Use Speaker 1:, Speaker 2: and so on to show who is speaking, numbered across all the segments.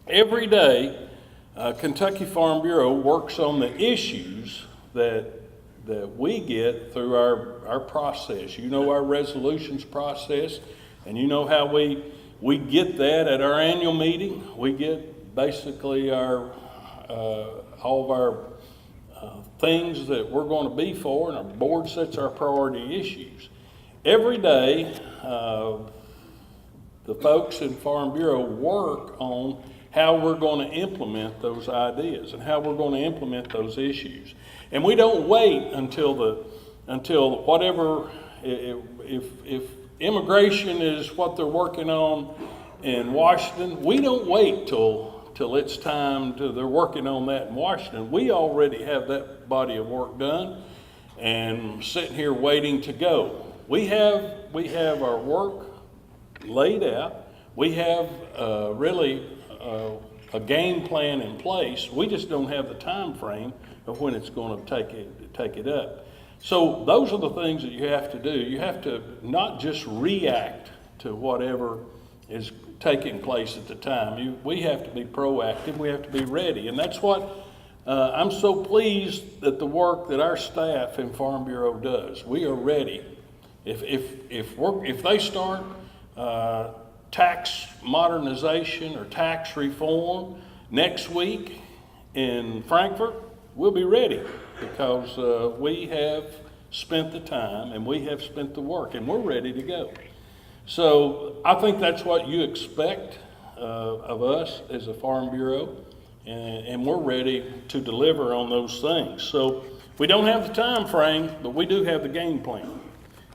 Speaker 1: every day, Kentucky Farm Bureau works on the issues that we get through our process. You know our resolutions process, and you know how we get that at our annual meeting. We get basically our all of our things that we're going to be for, and our board sets our priority issues. Every day, the folks in Farm Bureau work on how we're going to implement those ideas and how we're going to implement those issues. And we don't wait until whatever, if immigration is what they're working on in Washington, we don't wait till it's time they're working on that in Washington. We already have that body of work done and sitting here waiting to go. We have our work laid out. We have really a game plan in place. We just don't have the time frame of when it's going to take it up. So those are the things that you have to do. You have to not just react to whatever is taking place at the time. We have to be proactive. We have to be ready, and that's what I'm so pleased that the work that our staff in Farm Bureau does. We are ready. If they start tax modernization or tax reform next week in Frankfurt, we'll be ready because we have spent the time and we have spent the work and we're ready to go. So I think that's what you expect of us as a Farm Bureau, and we're ready to deliver on those things. So we don't have the time frame, but we do have the game plan.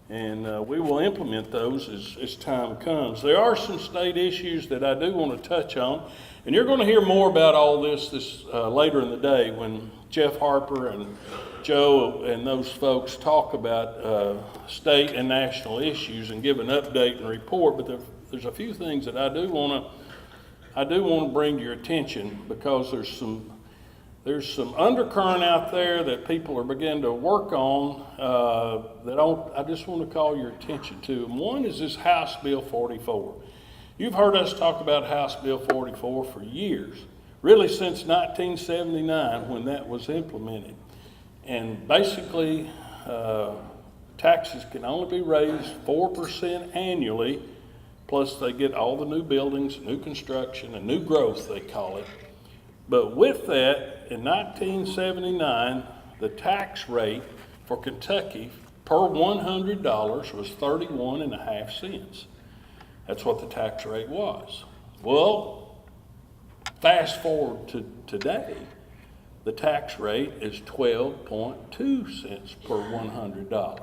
Speaker 1: And we will implement those as time comes. There are some state issues that I do want to touch on, and you're going to hear more about all this later in the day when Jeff Harper and Joe and those folks talk about state and national issues and give an update and report. But there's a few things that I do want to bring to your attention, because there's some undercurrent out there that people are beginning to work on I just want to call your attention to. And one is this House Bill 44. You've heard us talk about House Bill 44 for years, really since 1979 when that was implemented. And basically, taxes can only be raised 4% annually, plus they get all the new buildings, new construction, and new growth, they call it. But with that, in 1979, the tax rate for Kentucky per $100 was 31.5 cents. That's what the tax rate was. Well, fast forward to today, the tax rate is 12.2 cents per $100.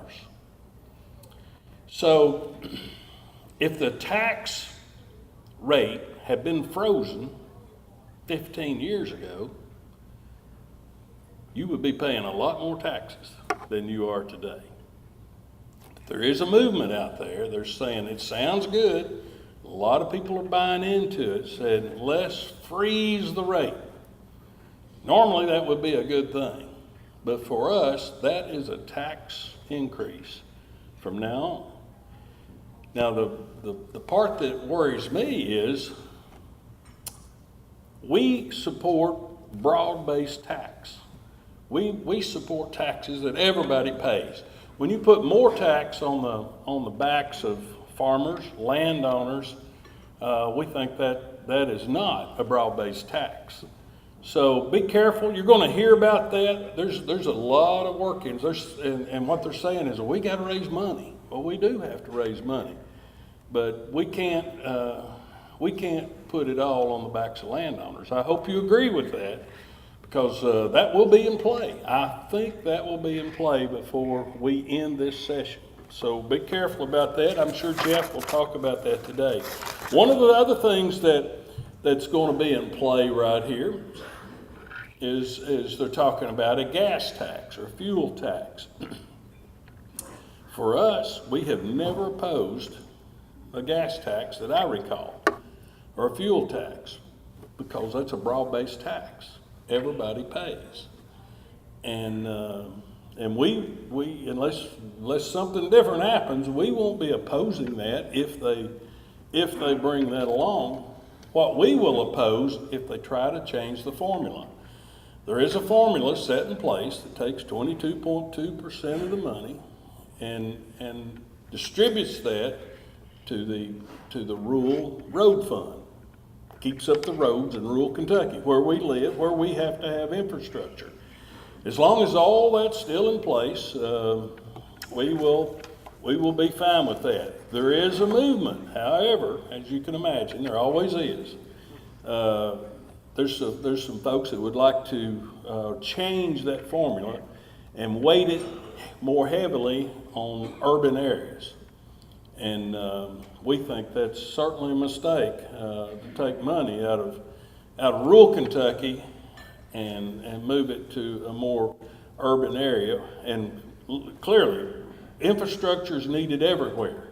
Speaker 1: So if the tax rate had been frozen 15 years ago, you would be paying a lot more taxes than you are today. There is a movement out there. They're saying it sounds good. A lot of people are buying into it, saying let's freeze the rate. Normally that would be a good thing, but for us that is a tax increase from now on. Now the part that worries me is we support broad-based tax. We support taxes that everybody pays. When you put more tax on the backs of farmers, landowners, we think that is not a broad-based tax. So be careful. You're going to hear about that. There's a lot of workings. And what they're saying is, well, we got to raise money. Well, we do have to raise money, but we can't put it all on the backs of landowners. I hope you agree with that, because that will be in play. I think that will be in play before we end this session. So be careful about that. I'm sure Jeff will talk about that today. One of the other things that's going to be in play right here is they're talking about a gas tax or fuel tax. For us, we have never opposed a gas tax that I recall, or a fuel tax, because that's a broad-based tax. Everybody pays. And we unless something different happens, we won't be opposing that if they bring that along. what we will oppose if they try to change the formula. There is a formula set in place that takes 22.2% of the money and distributes that to the rural road fund. Keeps up the roads in rural Kentucky, where we live, where we have to have infrastructure. As long as all that's still in place, we will be fine with that. There is a movement, however, as you can imagine, there always is. There's some folks that would like to change that formula and weight it more heavily on urban areas. And we think that's certainly a mistake to take money out of rural Kentucky and move it to a more urban area. And clearly, infrastructure is needed everywhere.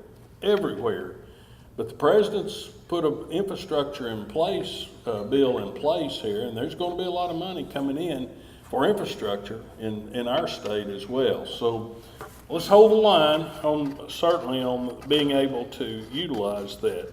Speaker 1: But the president's put an infrastructure in place, bill in place here, and there's going to be a lot of money coming in for infrastructure in our state as well. So let's hold the line certainly on being able to utilize that.